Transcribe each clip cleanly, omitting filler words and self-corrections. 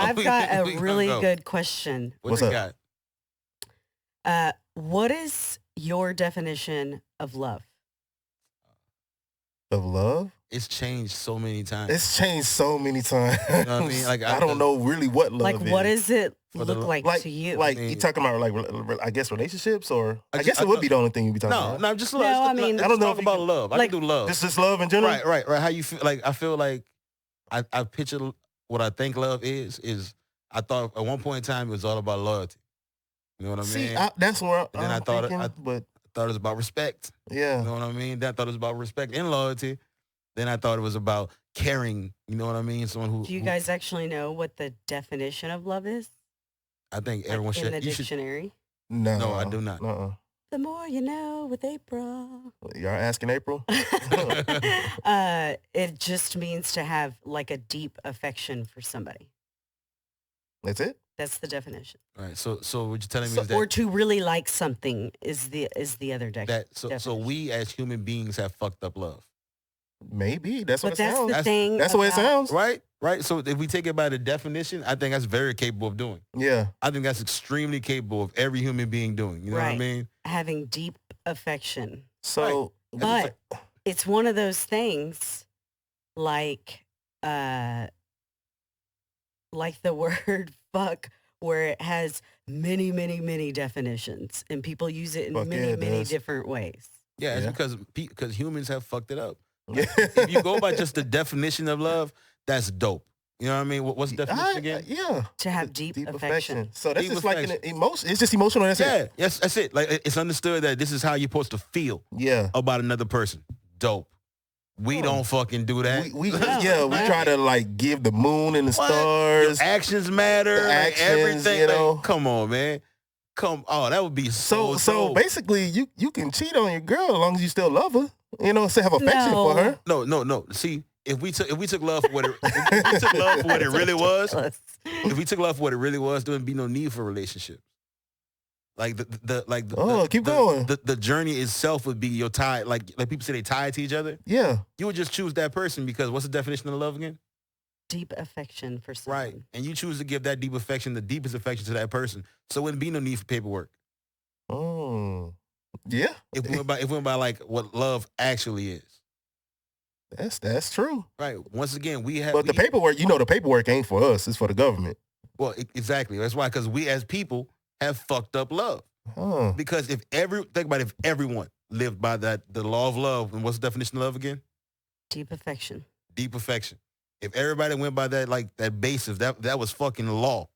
I've got a We gonna really go. good question. What What's you up? got? What is your definition of love? Of love? It's changed so many times. It's changed so many times. know what I mean? Like, I don't know really what love Like, is. what does it For the look lo- like like to you? Like I mean- you talking about like I guess relationships or I I just- guess I it would know- be the only thing you'd be talking No, about. no, just No, love. I mean- I don't know talk if you about can- love. I like- can do love. Just love in general. Right. How you feel? Like, I feel like I picture what I think love is I thought at one point in time it was all about loyalty. You know what I mean? See, that's where then I I'm thought thinking, I but thought it was about respect. yeah. You know what I mean? Then I thought it was about respect and loyalty. Then I thought it was about caring. You know what I mean? Someone who. Do you guys actually know what the definition of love is? I think Like, everyone in the should. You should. dictionary. No. No, I do not. The more you know with April. Y'all asking April? It just means to have like a deep affection for somebody. That's it? That's the definition. Right. So what you're telling me is that Or to really like something is the other so definition. we as human beings have fucked up love. Maybe. That's what But it that's sounds. the thing. That's the way it about- sounds. Right. So if we take it by the definition, I think that's very capable of doing. Yeah. I think that's extremely capable of every human being doing. You know what I Right. mean? Having deep affection. So But it's one of those things like the word fuck, where it has many, many, many definitions and people use it in Fuck yeah, many, it many does. different ways. Yeah, it's Yeah. because humans have fucked it up. yeah. If you go by just the definition of love, that's dope. You know what I mean? What's the definition again? Yeah. To have deep affection. So that's Deep just like an affection. emotion. It's just emotional. That's it. Yeah, yes, that's it. Like, it's understood that this is how you're supposed to feel Yeah. about another person. Dope. We Oh. don't fucking do that. We No, we try to like give the moon and the What? stars. Your actions matter. The like, actions, everything. you like, know. come on, man. That would be so dope. Basically you can cheat on your girl as long as you still love her. You know, still have affection for her. No. See, if we took love for what it if we took love for what it really was, if we took love for what it really was, there would be no need for relationships. Like Keep going. The journey itself would be your tie. Like people say they tied to each other. Yeah. You would just choose that person because what's the definition of love again? Deep affection for someone. Right. And you choose to give that deep affection, the deepest affection to that person. So it wouldn't be no need for paperwork. Oh. Yeah. If we went by like what love actually is. That's true. Right. Once again, we have But the paperwork, the paperwork ain't for us. It's for the government. Well, exactly. That's why, because we as people have fucked up love. Huh. Because if everyone lived by the law of love, and what's the definition of love again? Deep affection. Deep affection. If everybody went by that, like that basis, that was fucking law.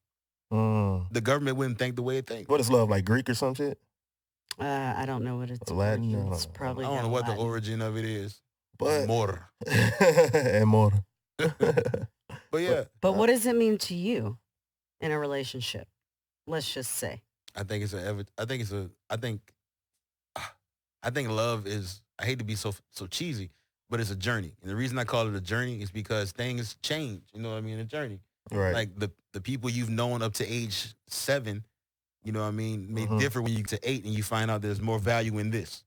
The government wouldn't think the way it thinks. What is love, like Greek or some shit? I don't know what it's Latin, I don't It's know. probably I don't know got what the Latin. origin of it is. But More. and more. But yeah, But what does it mean to you in a relationship? Let's just say. I think love is, I hate to be so cheesy, but it's a journey. And the reason I call it a journey is because things change. You know what I mean? A journey. Right. Like the people you've known up to age 7, you know what I mean, may differ when you get to 8 and you find out there's more value in this.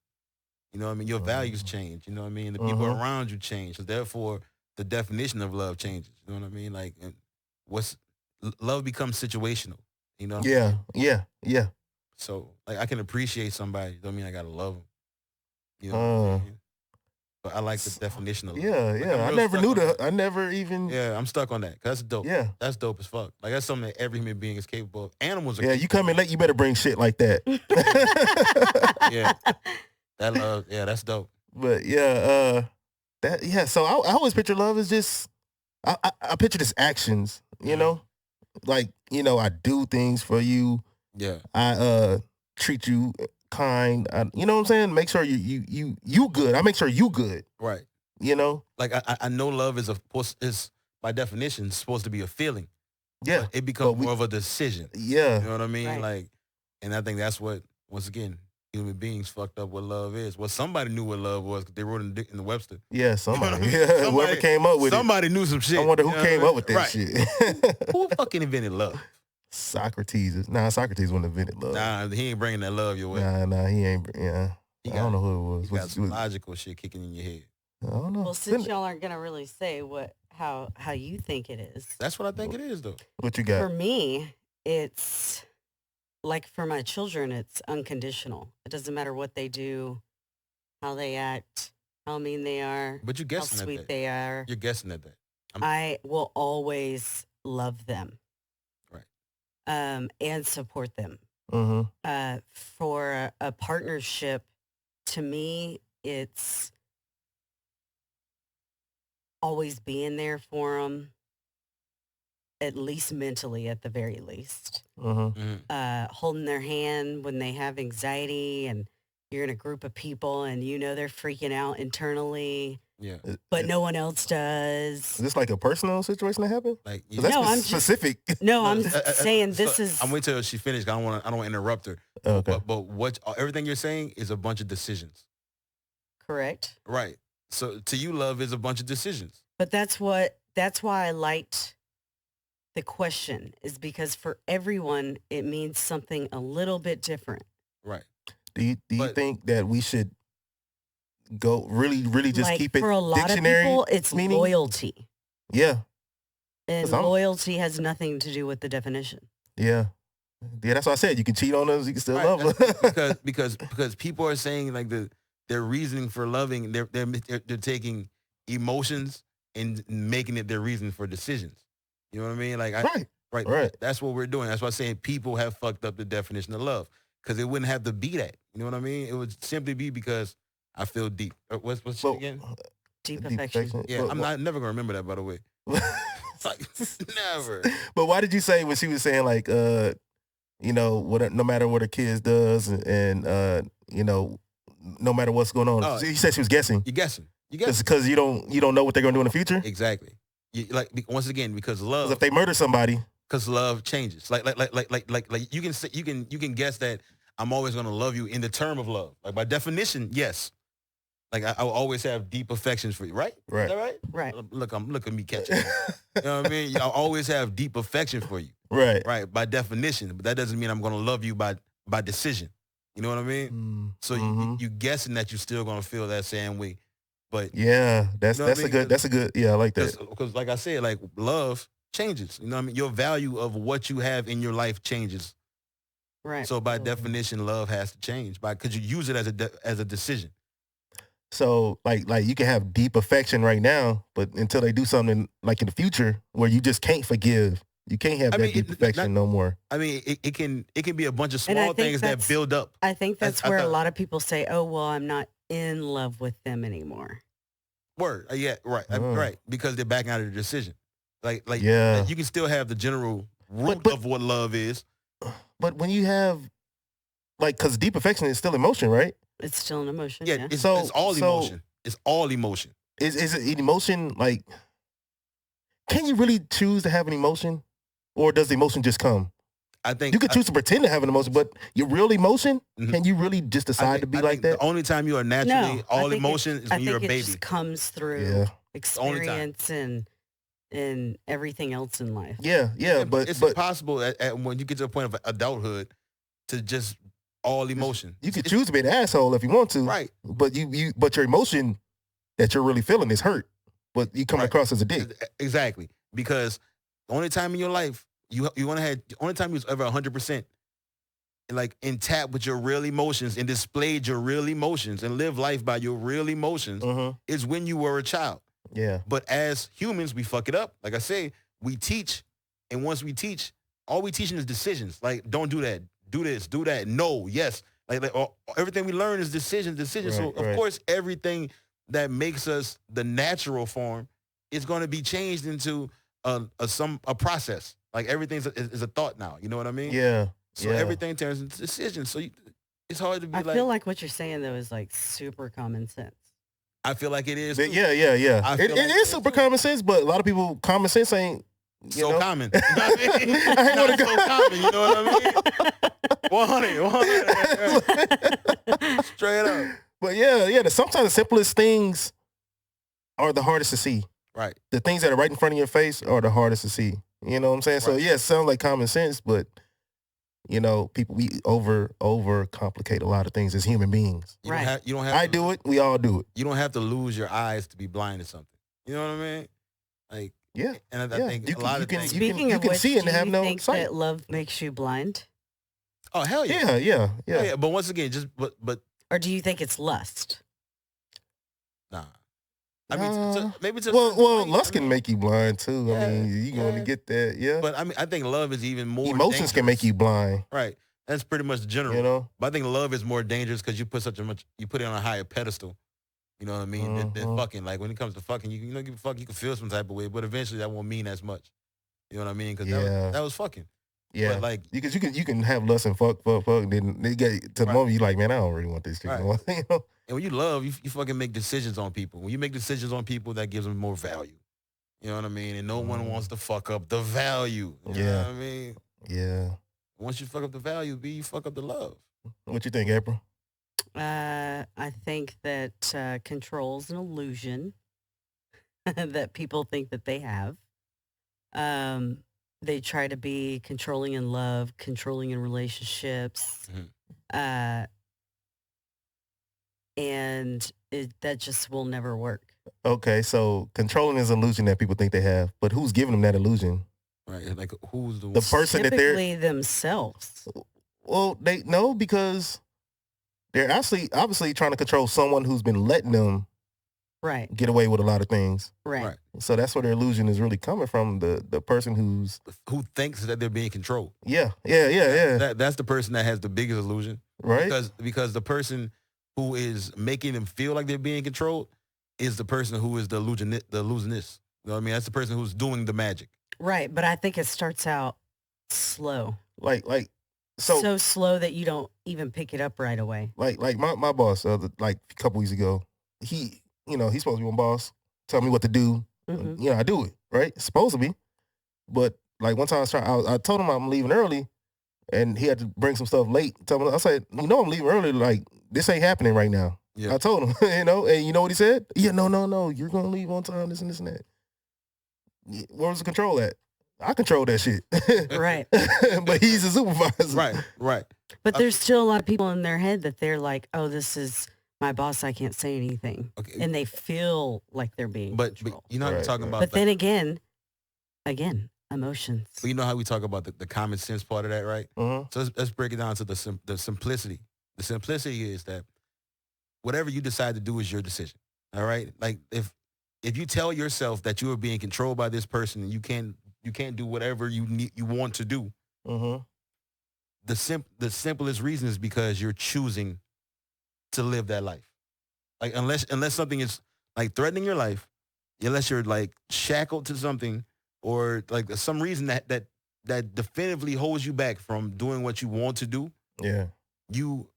You know what I mean? Your values change. You know what I mean? The people around you change. So therefore, the definition of love changes. You know what I mean? Like, love becomes situational. You know? Yeah. So, like, I can appreciate somebody. Don't mean I gotta love them. You know what I mean? But I like the definition of love. Yeah. Like, I'm I real never stuck knew on that. I never even. Yeah, I'm stuck on that. 'Cause that's dope. Yeah. That's dope as fuck. Like, that's something that every human being is capable of. Animals are Yeah, you come in late, you better bring shit like that. yeah. That love, yeah, that's dope. But yeah, so I always picture love as just I picture this actions, you know? Like, I do things for you. Yeah. I treat you kind. You know what I'm saying? Make sure you good. I make sure you good. Right. You know? Like, I know love is by definition supposed to be a feeling. Yeah. But it becomes But more of a decision. Yeah. You know what I mean? Right. Like, and I think that's what, once again, human beings fucked up what love is. Well, somebody knew what love was because they wrote it in the Webster. Yeah, somebody. You know what I mean? Whoever came up with Somebody knew some it. shit. I wonder who You know came what I up with that mean? shit. Who fucking invented love? Socrates. Nah, Socrates wouldn't have invented love. Nah, he ain't bringing that love your way. Nah, he ain't. Yeah. He I don't know who it was. You got Was- some logical shit kicking in your head. I don't know. Well, since y'all aren't gonna really say how you think it is. That's what I think it is, though. What you For got? me, it's like for my children, it's unconditional. It doesn't matter what they do, how they act, how mean they are, But you're how guessing at sweet that. they are. You're guessing at that. I will always love them. Right. And support them. Mm-hmm. For a partnership, to me, it's always being there for them, at least mentally, at the very least. Mm-hmm. Holding their hand when they have anxiety and you're in a group of people and you know they're freaking out internally, Yeah. but no one else does. Is this like a personal situation that happened? Like, 'Cause that's No, I'm just- specific. No, I'm saying this so, is I'm waiting till she finished. I don't want to interrupt her. Okay. But what everything you're saying is a bunch of decisions. correct. Right. So to you, love is a bunch of decisions. But that's why I liked the question, is because for everyone, it means something a little bit different. Right. Do you But- think that we should go really just like keep it for a lot of dictionary people, it's meaning? loyalty. Yeah. And 'Cause I'm- loyalty has nothing to do with the definition. Yeah. Yeah, that's what I said. You can cheat on us, you can still Right, love that's us. because people are saying like their reasoning for loving, they're taking emotions and making it their reason for decisions. You know what I mean? Like Right. That's what we're doing. That's why I'm saying people have fucked up the definition of love, because it wouldn't have to be that. You know what I mean? It would simply be because I feel deep. What's shit But- again? Deep Deep affection. affection. Yeah, But- I'm never gonna remember that, by the way. Like, never. But why did you say when she was saying like you know, what no matter what her kids does and you know, no matter what's going on. Oh. You said she was guessing. You guessing. Just because you don't know what they're gonna do in the future? Exactly. Once again, because Because love. if they murder somebody, Because love changes. Like you can say, you can guess that I'm always gonna love you in the term of love. Like by definition, yes. Like I will always have deep affections for you, right? Right. Is that right? Right. Look at me catching. You know what I mean? I'll always have deep affection for you, right. right? By definition, but that doesn't mean I'm gonna love you by decision. You know what I mean? So Mhm. you guessing that you're still gonna feel that same way, but Yeah, that's You know what I mean? that's a good. Yeah, I like that. because like I said, like love changes. You know what I mean? Your value of what you have in your life changes. Right. So by Mhm. definition, love has to change because you use it as a decision. So like you can have deep affection right now, but until they do something like in the future where you just can't forgive, you can't have I that mean, deep it- affection no more. I mean, it can be a bunch of And I small think things that that's- build up. I think that's I where a thought- lot of people say, oh, well, I'm not in love with them anymore. Word, yeah, right, Oh. right, because they're backing out of the decision. Like Yeah. you can still have the general root but- of what love is. But when you have like, because deep affection is still emotion, right? It's still an emotion. Yeah, Yeah. it's So- all so- emotion. It's all emotion. Is it emotion like? Can you really choose to have an emotion, or does the emotion just come? I think You can choose to pretend to have an emotion, but your real emotion, Mhm. can you really just I decide think- to be I like think that? The only time you are naturally No, all I think emotion is I when you're a think it baby. just comes through Yeah, experience and everything else in life. yeah, but it's but impossible when you get to a point of adulthood to just all emotion. you can It's- choose to be an asshole if you want to, right. But but your emotion that you're really feeling is hurt, but you come Right. across as a dick. Exactly. Because the only time in your life you want to have the only time you was ever 100% like in tap with your real emotions and displayed your real emotions and live life by your real emotions Mm-hmm. is when you were a child. Yeah, But as humans, we fuck it up. Like I say, we teach, and once we teach, all we teaching is decisions. Like, don't do that. Do this. Do that. No. Yes. Like everything we learn is decisions. So Right, of right. course, everything that makes us the natural form is going to be changed into a process. Like everything is a thought now. You know what I mean? yeah. So yeah. everything turns into decisions. So it's hard to be I like. feel like what you're saying though is like super common sense. I feel like it is. But too. yeah. I It feel like is that super too. common sense, but a lot of people common sense ain't. You So know? common. You know what I mean? I ain't wanna Not so go- common. You know what I mean? 100. Straight up. But yeah. Sometimes the simplest things are the hardest to see. Right. The things that are right in front of your face are the hardest to see. You know what I'm saying? So Right. yeah, it sounds like common sense, but you know, people we over complicate a lot of things as human beings. You Right. don't have, you don't have I to, do it. We all do it. You don't have to lose your eyes to be blind to something. You know what I mean? Like, Yeah. and I Yeah. think You a can- lot you of can- things. you Speaking of can which, see it and do have you no think sight. that love makes you blind? Oh hell yeah. Yeah, yeah, Oh, yeah. yeah. But once again, just but Or do you think it's lust? nah. I mean, maybe to a well, certain point, lust I can mean, make you blind too. Yeah, I mean, you going to yeah. get that. Yeah. But I mean, I think love is even more. Emotions can make dangerous. you blind. Right. That's pretty much general. You know. But I think love is more dangerous because you put it on a higher pedestal. You know what I mean? Than fucking. Like when it comes to fucking, you know, give a fuck. You can feel some type of way, but eventually that won't mean as much. You know what I mean? Because that was fucking. Yeah, but like because you can have lust and fuck, and then they get to the moment you like, man, I don't really want this chick. Right. No more. You know? And when you love, you fucking make decisions on people. When you make decisions on people, that gives them more value. You know what I mean? And no one wants to fuck up the value. You know what I mean? Yeah. Once you fuck up the value, you fuck up the love. What you think, April? I think that control's an illusion that people think that they have. They try to be controlling in love, controlling in relationships. Mhm. And that just will never work. Okay, so controlling is an illusion that people think they have, but who's giving them that illusion? Right. Like who's The person that they're Typically themselves. well, they know because they're actually obviously trying to control someone who's been letting them Right. get away with a lot of things. Right. Right. So that's where their illusion is really coming from. The person who thinks that they're being controlled. yeah. That's the person that has the biggest illusion. Right. Because the person who is making them feel like they're being controlled is the person who is the illusionist. You know what I mean? That's the person who's doing the magic. Right. But I think it starts out slow. Like So slow that you don't even pick it up right away. like my boss like a couple weeks ago, he's supposed to be my boss, tell me what to do. Mhm. I do it, right? It's supposed to be. But like one time I told him I'm leaving early and he had to bring some stuff late. I said, I'm leaving early, like this ain't happening right now. Yeah. I told him, and you know what he said? Yeah, no, you're gonna leave on time, this and this and that. Where was the control at? I control that shit. Right. But he's a supervisor. Right. But there's still a lot of people in their head that they're like, oh, this is my boss. I can't say anything. Okay. And they feel like they're being But controlled. you know how we're talking about But then again, emotions. But you know how we talk about the common sense part of that, right? Uh-huh. So let's break it down to the simplicity. The simplicity is that whatever you decide to do is your decision. All right? Like if you tell yourself that you are being controlled by this person and you can't do whatever you want to do, Uh-huh. the simplest reason is because you're choosing to live that life. Like unless something is like threatening your life, unless you're like shackled to something or like some reason that definitively holds you back from doing what you want to do, Yeah. you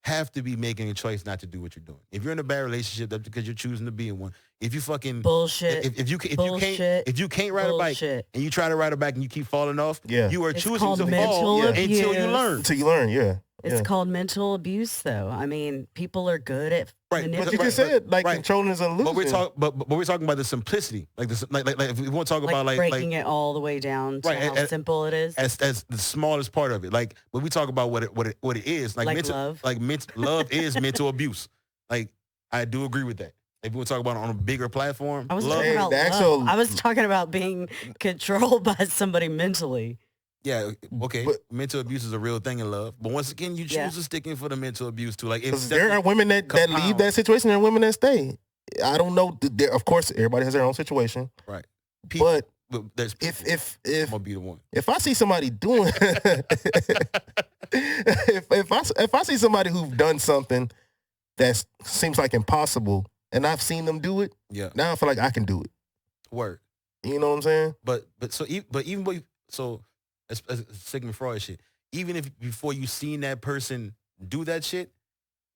have to be making a choice not to do what you're doing. If you're in a bad relationship, that's because you're choosing to be in one. If you fucking Bullshit. if you can't ride a bike Bullshit. and you try to ride a bike and you keep falling off, Yeah. you are It's choosing called to mental fall until you abuse. learn. Until you learn, yeah. It's Yeah. called mental abuse, though. I mean, people are good at Right, But you manipulating. just said like right. controlling is an illusion. But we're talking about the simplicity, like this, like if we want to talk like about breaking it all the way down to Right, how simple it is. as the smallest part of it. Like when we talk about what it is, like, Like mental, love. love is mental abuse. Like I do agree with that. If we want to talk about it on a bigger platform, I was love, talking about the love. actual- I was talking about being controlled by somebody mentally. yeah, okay, But- mental abuse is a real thing in love. But once again, you choose Yeah. to stick in for the mental abuse too. Like if Because there are women that leave compound. that situation. There are women that stay. I don't know. Of course, everybody has their own situation. right, But there's if I'm gonna be the one. if I see somebody doing, if I see somebody who's done something that seems like impossible, and I've seen them do it, Yeah, now I feel like I can do it. word. You know what I'm saying? But even though that's Sigmund Freud shit. Even if before you seen that person do that shit,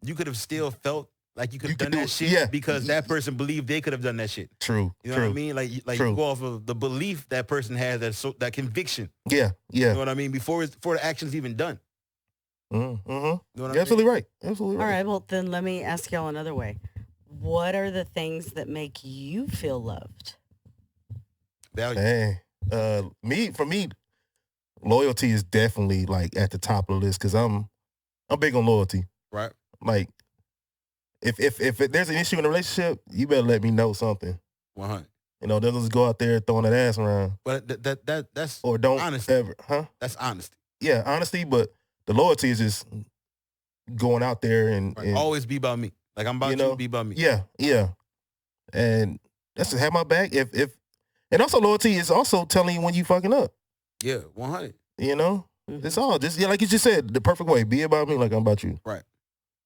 you could have still felt like you could You have done could do that it, shit yeah. because that person believed they could have done that shit. True. You know true. what I mean? Like True. you go off of the belief that person has, that conviction. Yeah. You Yeah. know what I mean? Before the action's even done. Mm-hmm. You know what You're absolutely right. Absolutely All right. right, well, then let me ask y'all another way. What are the things that make you feel loved? Value. Dang. For me, loyalty is definitely like at the top of the list because I'm big on loyalty. Right. Like, if there's an issue in a relationship, you better let me know something. 100. You know, they'll just go out there throwing that ass around. But that's Or don't honesty. ever, huh? That's honesty. Yeah, honesty, but the loyalty is just going out there and always be about me. Like I'm about you, be about me. Yeah, yeah. And that's just have my back. If and also loyalty is also telling you when you fucking up. Yeah, 100. You know? It's all just like you just said, the perfect way. Be about me like I'm about you. Right.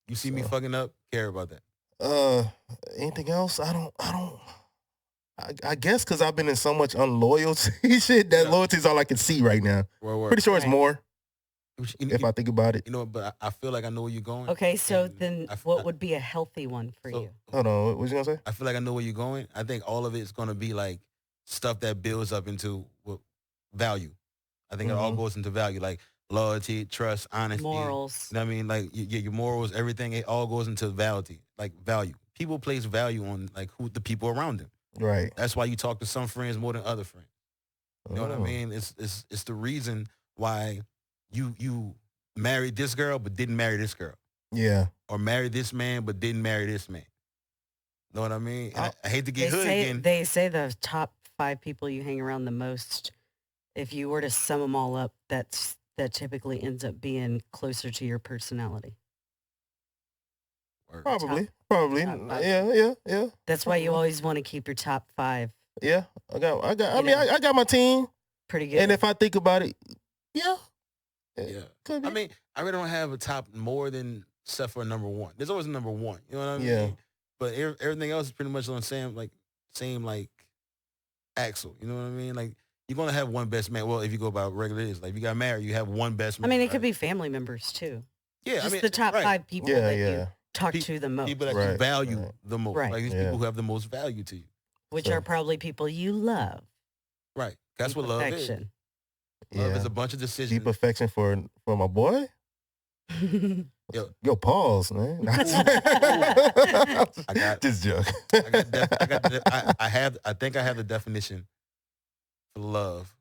You see me fucking up, care about that. Anything else? I guess because I've been in so much unloyalty shit, that loyalty is all I can see right now. Pretty sure it's more. If I think about it. You know, but I feel like I know where you're going. Okay, so then what would be a healthy one for you? Hold on, what was you gonna say? I feel like I know where you're going. I think all of it's gonna be like stuff that builds up into value. I think it all goes into value, like loyalty, trust, honesty, morals. You know what I mean? Like your morals, everything. It all goes into value. Like value. People place value on like who the people around them. Right. That's why you talk to some friends more than other friends. You know what I mean? It's the reason why you married this girl but didn't marry this girl. Yeah. Or married this man but didn't marry this man. Know what I mean? And I hate to get hood again. They say the top 5 people you hang around the most, if you were to sum them all up, that typically ends up being closer to your personality. Probably. Yeah. That's why you always want to keep your top 5. Yeah, I got my team. Pretty good. And if I think about it, yeah. I mean, I really don't have a top more than except for number 1. There's always a number 1. You know what I mean? Yeah. But everything else is pretty much on the same axle. You know what I mean? Like you're gonna have one best man. Well, if you go about regular, it's like if you got married, you have one best man. I mean, it could be family members too. Yeah, just the top 5 people that you talk to the most. People that you value the most. Right. Like these people who have the most value to you. Which are probably people you love. Right. That's what love is. Love is a bunch of decisions. Deep affection for my boy? Yo, pause, man. I got this joke. I think I have the definition for love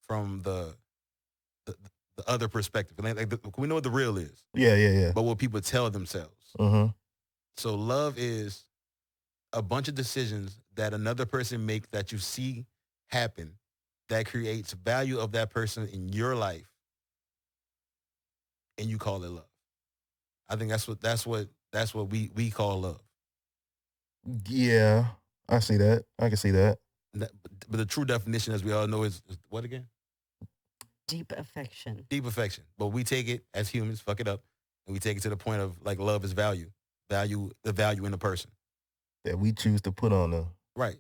from the other perspective. We know what the real is. Yeah. But what people tell themselves. Mm-hmm. So love is a bunch of decisions that another person makes that you see happen that creates value of that person in your life, and you call it love. I think that's what we call love. Yeah, I see that. I can see that. But the true definition, as we all know, is what again? Deep affection. Deep affection. But we take it as humans, fuck it up, and we take it to the point of like love is value. The value in the person that we choose to put on them. Right.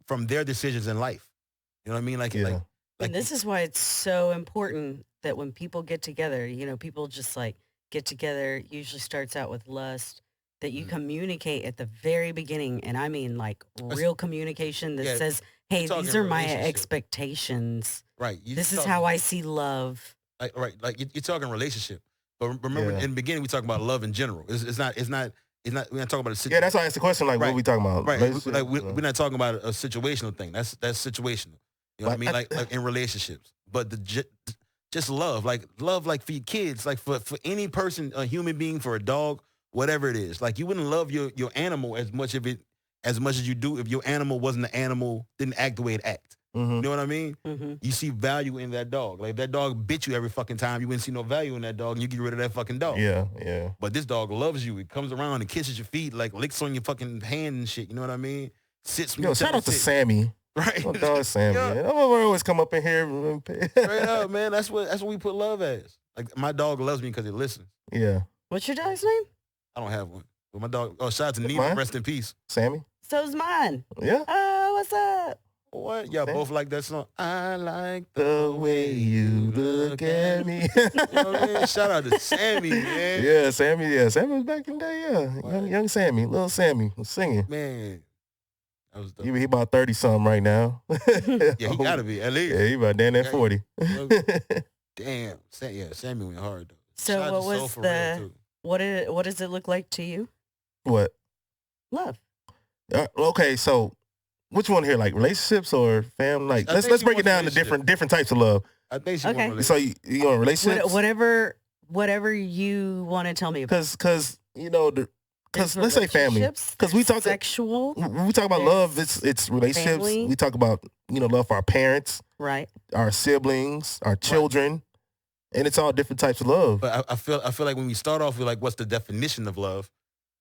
From their decisions in life. You know what I mean? Like and this is why it's so important that when people get together, people just like get together, usually starts out with lust, that you communicate at the very beginning. And I mean like real communication that says, hey, these are my expectations. Right. This is how I see love. Right. Like you're talking relationship. But remember in the beginning, we talk about love in general. It's not, we're not talking about a situation. Yeah, that's why I asked the question, like, what are we talking about? Right. Like, we're not talking about a situational thing. That's situational. You know what I mean? Like in relationships. But just love like for your kids, like for any person, a human being, for a dog, whatever it is. Like you wouldn't love your animal as much as you do if your animal wasn't an animal, didn't act the way it acts. Mm-hmm. You know what I mean? Mm-hmm. You see value in that dog. Like if that dog bit you every fucking time, you wouldn't see no value in that dog and you get rid of that fucking dog. Yeah. But this dog loves you. It comes around and kisses your feet, like licks on your fucking hand and shit. You know what I mean? Yo, shout out to Sammy. Right. My dog Sammy. Yeah. I always come up in here. Straight up, man. That's what we put love as. Like my dog loves me because it listens. Yeah. What's your dog's name? I don't have one. But my dog, shout out to Nina, rest in peace. Sammy? So's mine. Yeah. What's up? What? Y'all both like that song? I like the way you look at me. You know what I mean? Shout out to Sammy, man. Yeah, Sammy. Yeah, Sammy was back in the day. Yeah, young Sammy, little Sammy was singing. Man, that was dope. He about 30-something right now. Yeah, he gotta be at least. Yeah, he about down at 40. Damn. Yeah, Sammy went hard though. So what was what does it look like to you? What? Love. Okay, so. Which one here, like relationships or family? Like, let's break it down to different types of love. I think she want So you want relationships? Whatever you want to tell me about. Because the because Is let's say family. relationships, Because we talk sexual, when we talk about love, it's relationships. family. We talk about love for our parents, right? our siblings, our children, and it's all different types of love. But I feel like when we start off with like, what's the definition of love?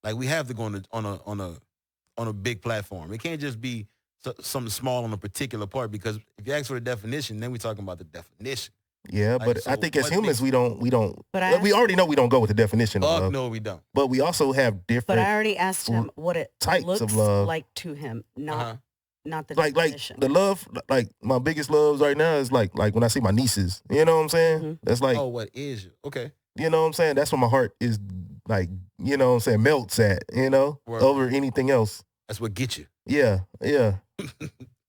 Like we have to go on a big platform. It can't just be something small on a particular part, because if you ask for the definition, then we're talking about the definition. Yeah, Like, but so I think as what humans, we don't. But We already know we don't go with the definition of Fuck love, no, we don't. but we also have But I different, already asked him what it types of looks love. like to him, not the like definition. the love. Like my biggest loves right now is like when I see my nieces. You know what I'm saying? Mhm. That's like, Oh, what is you? Okay. you know what I'm saying? That's where my heart is, like, you know what I'm saying, melts at, Word. over anything else. That's what gets you. Yeah.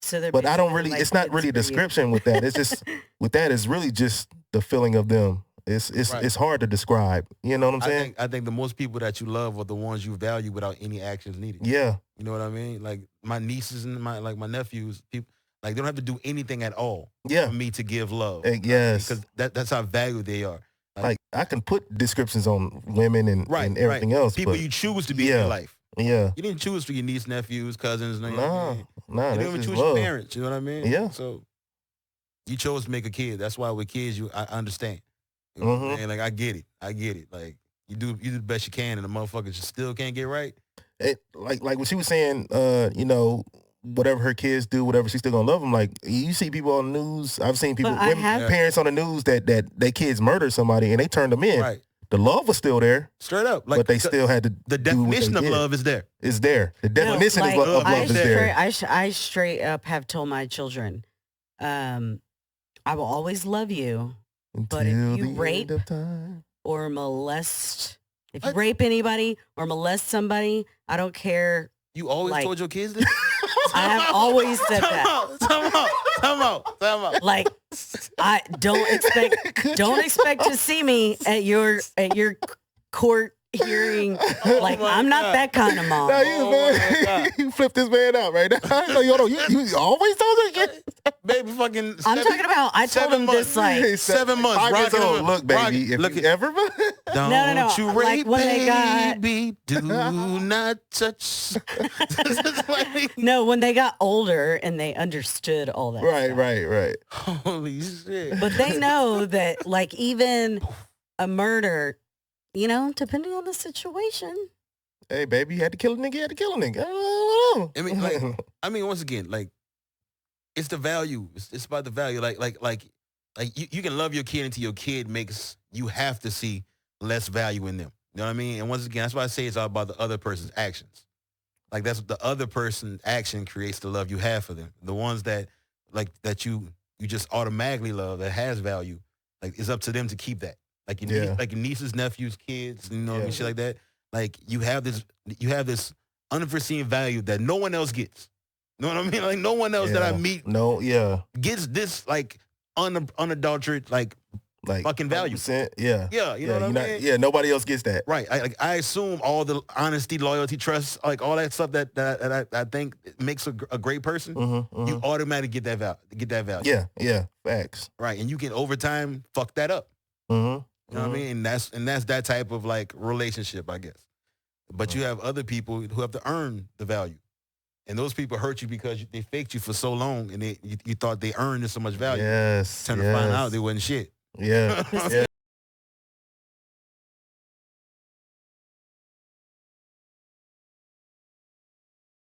So they're But I don't basically really, like it's not kids really a for you. description with that. It's just, with that, it's really just the feeling of them. It's Right. it's hard to describe. You know what I'm saying? I think the most people that you love are the ones you value without any actions needed. Yeah. You know what I mean? Like my nieces and my nephews, people like they don't have to do anything at all Yeah. for me to give love. Yes. Because that's how valued they are. Like I can put descriptions on women and everything else. People but you choose to be in your life. Yeah. You didn't choose for your niece, nephews, cousins. No, Nah, you that's didn't even just choose love. your parents. You know what I mean? Yeah. So you chose to make a kid. That's why with kids, I understand. You know what I'm saying? Like I get it. Like you do the best you can, and the motherfuckers just still can't get right. Like when she was saying, whatever her kids do, whatever, she's still gonna love them. Like you see people on the news. I've seen people, But I women, have- parents on the news that their kids murdered somebody and they turned them in. Right. The love was still there, Straight up. Like but they still had to. the do what they definition of did. love is there. Is there. The definition like, of love is there. I straight up have told my children, I will always love you, but if Until you the rape end of time. or molest, if you What? rape anybody or molest somebody, I don't care. You always Like- told your kids this? I have always said that. Time out. Like, I don't expect to see me at your court hearing. Like, my I'm not God. that kind of mom. Now Oh my God. you flipped this man out right now. No, you always told her kids. Baby fucking I'm talking about, I told 7 him months. this like, 7 months. 5 years rocking old. him. Look, baby, if Look you at ever. Don't No. you Like, rape, when they got- baby. Do not touch. no, when they got older and they understood all that. stuff. Right. Holy shit. But they know that, like, even a murder, depending on the situation. Hey, baby, you had to kill a nigga. You had to kill a nigga. I don't know. I mean, once again, like, it's the value. It's about the value. Like you can love your kid until your kid makes you have to see less value in them. You know what I mean? And once again, that's why I say it's all about the other person's actions. Like that's what the other person's action creates the love you have for them. The ones that you just automatically love that has value. Like it's up to them to keep that. Like your like your nieces, nephews, kids, and shit like that. Like you have this unforeseen value that no one else gets. You know what I mean? Like no one else that I meet gets this like unadulterated like fucking value. 100%, yeah. Yeah, you know what I mean? Yeah, nobody else gets that. Right. I assume all the honesty, loyalty, trust, like all that stuff that I think makes a great person. Mm-hmm. You automatically get that value. Yeah. Facts. Right. And you can over time fuck that up. Mm-hmm. You know what I mean? And that's that type of like relationship, I guess. But you have other people who have to earn the value. And those people hurt you because they faked you for so long and you thought they earned so much value. Yes. Turn to find out they wasn't shit. Yeah. Because yeah.